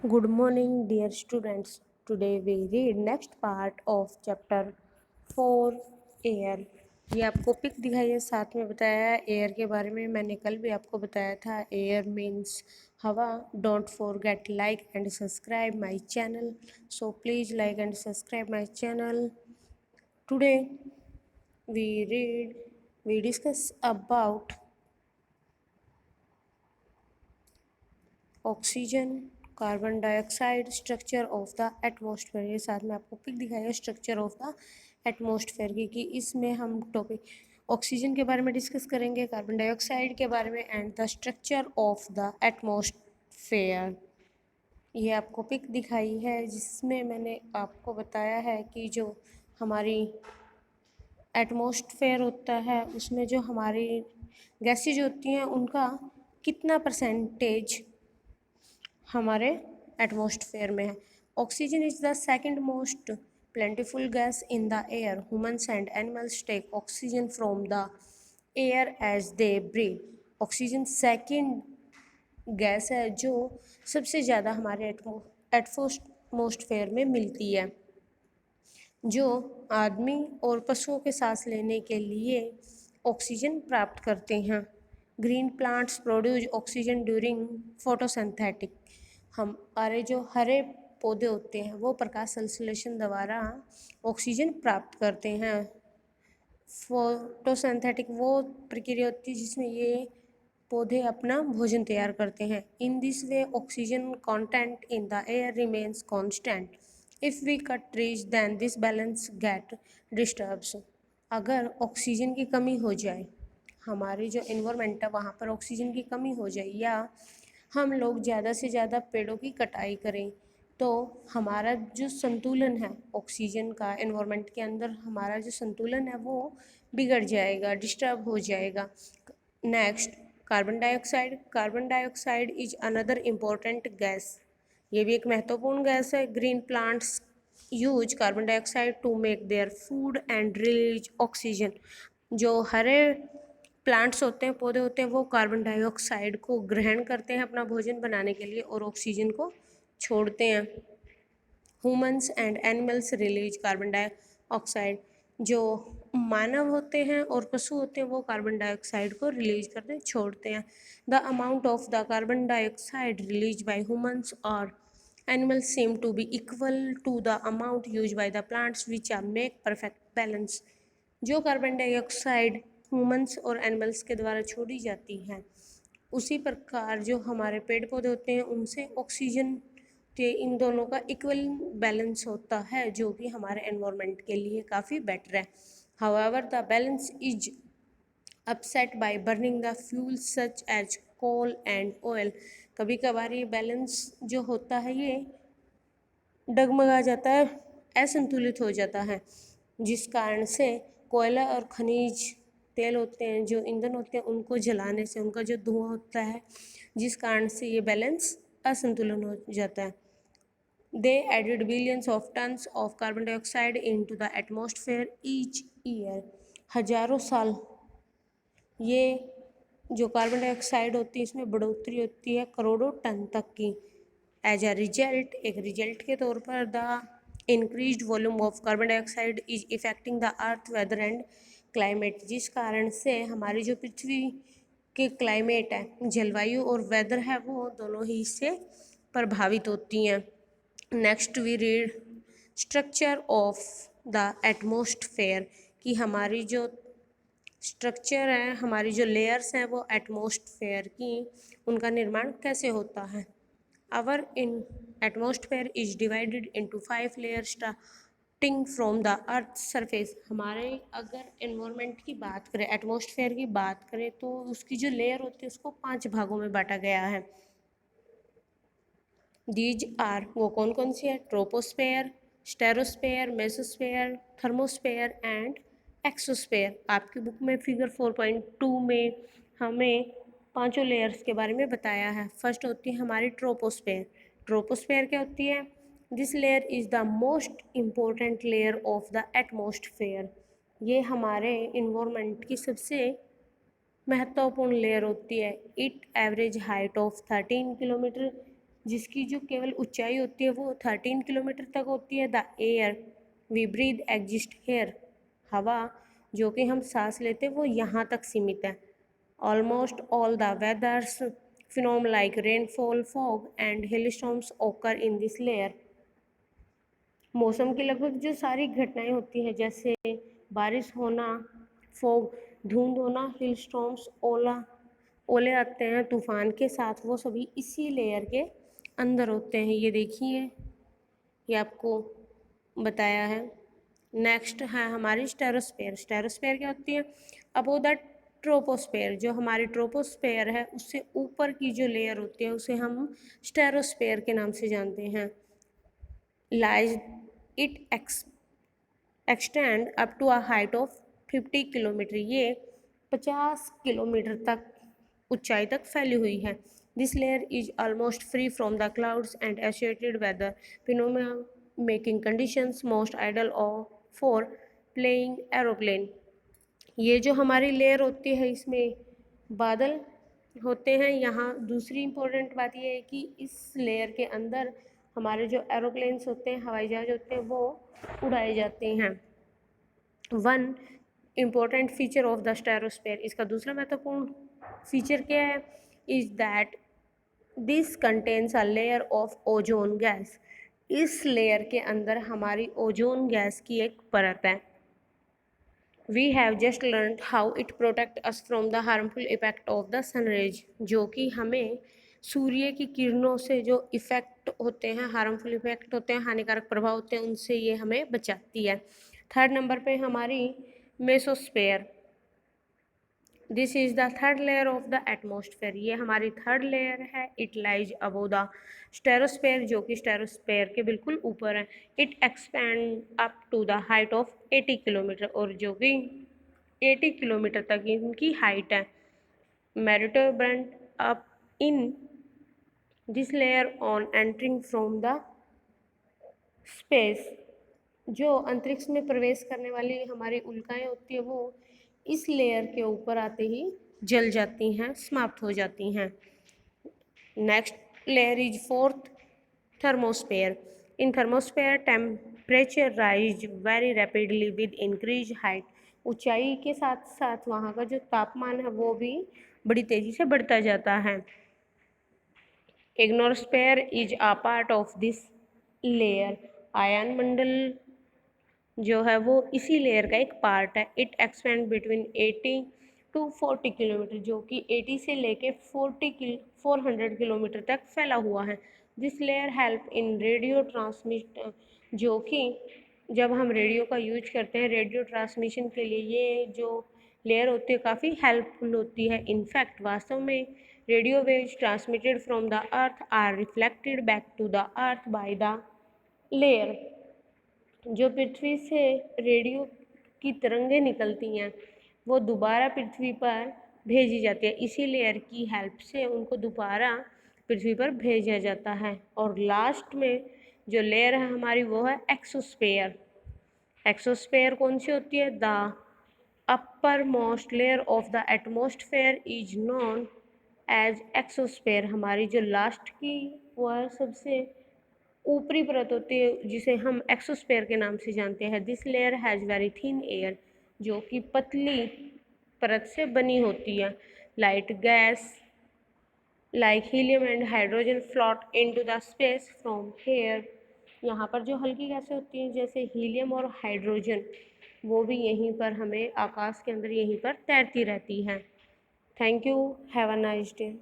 Good morning, dear students. Today we read next part of chapter 4 air. ये आपको pick दिखाई है, साथ में बताया है एयर के बारे में। मैंने कल भी आपको बताया था एयर मीन्स हवा। Don't forget like and subscribe my channel, so please like and subscribe my channel. Today we discuss about oxygen, carbon dioxide, structure of the atmosphere. ये साथ में आपको पिक दिखाया स्ट्रक्चर ऑफ द एटमॉस्फेयर की, कि इसमें हम टॉपिक ऑक्सीजन के बारे में डिस्कस करेंगे, कार्बन डाइऑक्साइड के बारे में and the structure of the atmosphere. ये आपको पिक दिखाई है जिसमें मैंने आपको बताया है कि जो हमारी एटमॉस्फेयर होता है उसमें जो हमारी गैसेज होती हैं उनका कितना परसेंटेज हमारे एटमॉस्फेयर में है। Oxygen is the second most plentiful gas in the air. Humans and animals take oxygen from the air as they breathe. Oxygen second gas है जो सबसे ज़्यादा हमारे एटमॉस्फेयर में मिलती है, जो आदमी और पशुओं के सांस लेने के लिए ऑक्सीजन प्राप्त करते हैं। Green plants produce oxygen during photosynthetic. हमारे जो हरे पौधे होते हैं वो प्रकाश संश्लेषण द्वारा ऑक्सीजन प्राप्त करते हैं। फोटोसिंथेटिक वो प्रक्रिया होती है जिसमें ये पौधे अपना भोजन तैयार करते हैं। In this way oxygen content in the air remains constant. If we cut trees then this balance get disturbs. अगर ऑक्सीजन की कमी हो जाए, हमारी जो इन्वायरमेंट है वहाँ पर ऑक्सीजन की कमी हो जाए, या हम लोग ज़्यादा से ज़्यादा पेड़ों की कटाई करें, तो हमारा जो संतुलन है ऑक्सीजन का एनवायरनमेंट के अंदर, हमारा जो संतुलन है वो बिगड़ जाएगा, डिस्टर्ब हो जाएगा। Next, carbon dioxide. Carbon dioxide is another important gas. ये भी एक महत्वपूर्ण गैस है। Green plants use carbon dioxide to make their food and release oxygen. जो हरे प्लांट्स होते हैं, पौधे होते हैं, वो कार्बन डाइऑक्साइड को ग्रहण करते हैं अपना भोजन बनाने के लिए और ऑक्सीजन को छोड़ते हैं। Humans and animals release carbon dioxide. जो मानव होते हैं और पशु होते हैं वो कार्बन डाइऑक्साइड को रिलीज करते हैं, छोड़ते हैं। The amount of the carbon dioxide release by humans और animals same to be equal to the amount use by the plants which are make perfect balance. जो कार्बन डाइऑक्साइड ह्यूमन्स और animals के द्वारा छोड़ी जाती है, उसी प्रकार जो हमारे पेड़ पौधे होते हैं उनसे ऑक्सीजन के इन दोनों का इक्वल बैलेंस होता है, जो कि हमारे एनवायरनमेंट के लिए काफ़ी बेटर है। However the balance is upset by burning the fuel such as coal and oil. कभी कभार ये बैलेंस जो होता है ये डगमगा जाता है, असंतुलित हो जाता है, जिस कारण से कोयला और खनिज तेल होते हैं, जो ईंधन होते हैं, उनको जलाने से उनका जो धुआं होता है, जिस कारण से ये बैलेंस असंतुलन हो जाता है। They added billions of tons of carbon dioxide into the atmosphere each year. हजारों साल ये जो कार्बन डाइऑक्साइड होती है इसमें बढ़ोतरी होती है करोड़ों टन तक की। एज अ रिजल्ट, एक रिजल्ट के तौर पर, the increased volume of carbon dioxide is affecting the earth weather and climate. जिस कारण से हमारी जो पृथ्वी के क्लाइमेट है, जलवायु और वेदर है, वो दोनों ही इससे प्रभावित होती हैं। Next we read structure of the atmosphere, कि हमारी जो स्ट्रक्चर है, हमारी जो लेयर्स हैं वो एटमॉस्फेयर की, उनका निर्माण कैसे होता है। Our in atmosphere is divided into 5 layers starting from the earth surface. हमारे अगर एनवायरनमेंट की बात करें, एटमॉस्फेयर की बात करें, तो उसकी जो लेयर होती है उसको 5 भागों में बांटा गया है। दीज आर, वो कौन कौन सी है? Troposphere, stratosphere, mesosphere, thermosphere and exosphere. आपकी बुक में फिगर 4.2 में हमें पांचों लेयर्स के बारे में बताया है। फर्स्ट होती है हमारी ट्रोपोस्फेयर। ट्रोपोस्फेयर क्या होती है? This layer is the most important layer of the atmosphere. ये हमारे इन्वायरमेंट की सबसे महत्वपूर्ण लेयर होती है। It average height of 13 kilometre, जिसकी जो केवल ऊंचाई होती है वो 13 किलोमीटर तक होती है। The air we breathe exist here, हवा जो कि हम सांस लेते हैं वो यहाँ तक सीमित है। Almost all the weathers phenomena like rainfall, fog and hailstorms occur in this layer. मौसम की लगभग जो सारी घटनाएं होती हैं, जैसे बारिश होना, फॉग धुंध होना, हिल स्टॉर्म्स ओले आते हैं तूफान के साथ, वो सभी इसी लेयर के अंदर होते हैं। ये देखिए, ये आपको बताया है। नेक्स्ट है हमारी स्टेरोस्फेयर। स्टेरोस्फेयर क्या होती है? अबोव द ट्रोपोस्फेयर, जो हमारी ट्रोपोस्फेयर है उससे ऊपर की जो लेयर होती है उसे हम स्टेरोस्फेयर के नाम से जानते हैं। Lies it extend up to a height of 50 kilometre, ये 50 किलोमीटर तक ऊंचाई तक फैली हुई है। This layer is almost free from the clouds and associated weather phenomena, making conditions most ideal for playing aeroplane. ये जो हमारी लेयर होती है इसमें बादल होते हैं। यहाँ दूसरी इम्पोर्टेंट बात यह है कि इस लेयर के अंदर हमारे जो एरोप्लेन्स होते हैं, हवाई जहाज होते हैं, वो उड़ाए जाते हैं। One important feature of the stratosphere, इसका दूसरा महत्वपूर्ण फीचर क्या है? Is that this contains a layer of ozone gas. इस लेयर के अंदर हमारी ओजोन गैस की एक परत है। We have just learned how it protects us from the harmful effect of the sun rays, जो कि हमें सूर्य की किरणों से जो इफ़ेक्ट होते हैं, हार्मफुल इफ़ेक्ट होते हैं, हानिकारक प्रभाव होते हैं, उनसे ये हमें बचाती है। थर्ड नंबर पे हमारी mesosphere. This is the third layer of the atmosphere, ये हमारी थर्ड लेयर है। It lies above the stratosphere, जो कि स्टेरोस्फेयर के बिल्कुल ऊपर है। It expand up to the height of 80 kilometre, और जो कि 80 किलोमीटर तक इनकी हाइट है। Meteors burnt up in this layer on entering from the space, जो अंतरिक्ष में प्रवेश करने वाली हमारी उल्काएं होती है वो इस लेयर के ऊपर आते ही जल जाती हैं, समाप्त हो जाती हैं। Next layer is fourth, thermosphere. In thermosphere temperature rise very rapidly with increase height. ऊंचाई के साथ साथ वहाँ का जो तापमान है वो भी बड़ी तेजी से बढ़ता जाता है। Ionosphere is a part of this layer. आयन मंडल जो है वो इसी लेयर का एक पार्ट है। It expand between 80 to 40 kilometre, जो कि 80 से लेके 400 किलोमीटर तक फैला हुआ है। This layer help in radio transmit, जो कि जब हम रेडियो का यूज करते हैं रेडियो ट्रांसमिशन के लिए, ये जो लेयर होती है काफ़ी हेल्पफुल होती है। इनफैक्ट वास्तव में radio waves transmitted from the earth are reflected back to the earth by the layer. जो पृथ्वी से रेडियो की तरंगें निकलती हैं वो दोबारा पृथ्वी पर भेजी जाती है, इसी लेयर की हेल्प से उनको दोबारा पृथ्वी पर भेजा जाता है। और लास्ट में जो लेयर है हमारी वो है एक्सोस्फेयर। एक्सोस्फेयर कौन सी होती है? The upper most layer of the atmosphere is known as exosphere. हमारी जो लास्ट की वो है सबसे ऊपरी परत होती है जिसे हम एक्सोस्फेयर के नाम से जानते हैं। This layer has very thin air, जो कि पतली परत से बनी होती है। Light gas like helium and hydrogen float into the space from here. यहाँ पर जो हल्की गैसें होती हैं जैसे हीलियम और हाइड्रोजन, वो भी यहीं पर हमें आकाश के अंदर यहीं पर तैरती रहती हैं। Thank you, have a nice day.